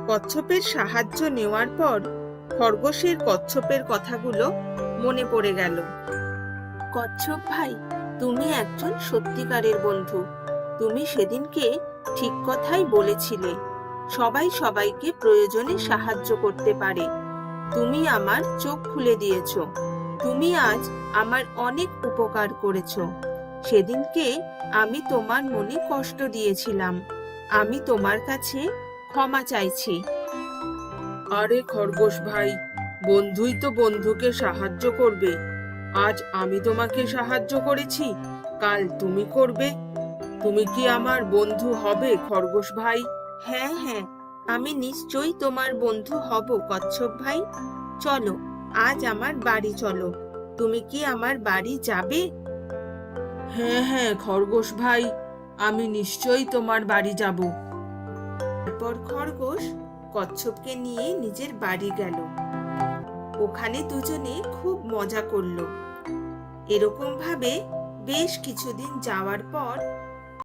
কচ্ছপের সাহায্য নেওয়ার পর খরগোশের কচ্ছপের কথাগুলো মনে পড়ে গেল। কচ্ছপ ভাই, তুমি একজন সত্যিকারের বন্ধু। তুমি সেদিনকে ঠিক কথাই বলেছিলে, সবাই সবাইকে প্রয়োজনে সাহায্য করতে পারে। তুমি আমার চোখ খুলে দিয়েছো। তুমি আজ আমার অনেক উপকার করেছো। সেদিনকে আমি তোমার মনে কষ্ট দিয়েছিলাম। আমি তোমার কাছে ক্ষমা চাইছি। আরে খরগোশ ভাই, বন্ধুই তো বন্ধুকে সাহায্য করবে। আজ আমি তোমাকে সাহায্য করেছি, কাল তুমি করবে। তুমি কি আমার বন্ধু হবে খরগোশ ভাই? হ্যাঁ হ্যাঁ, আমি নিশ্চয়ই তোমার বন্ধু হব কচ্ছপ ভাই। চলো, আজ আমার বাড়ি চলো। তুমি কি আমার বাড়ি যাবে? হ্যাঁ হ্যাঁ খরগোশ ভাই, আমি নিশ্চয়ই তোমার বাড়ি যাব। তারপর খরগোশ কচ্ছপকে নিয়ে নিজের বাড়ি গেল। ওখানে দুজনে খুব মজা করলো। এরকম ভাবে বেশ কিছুদিন যাওয়ার পর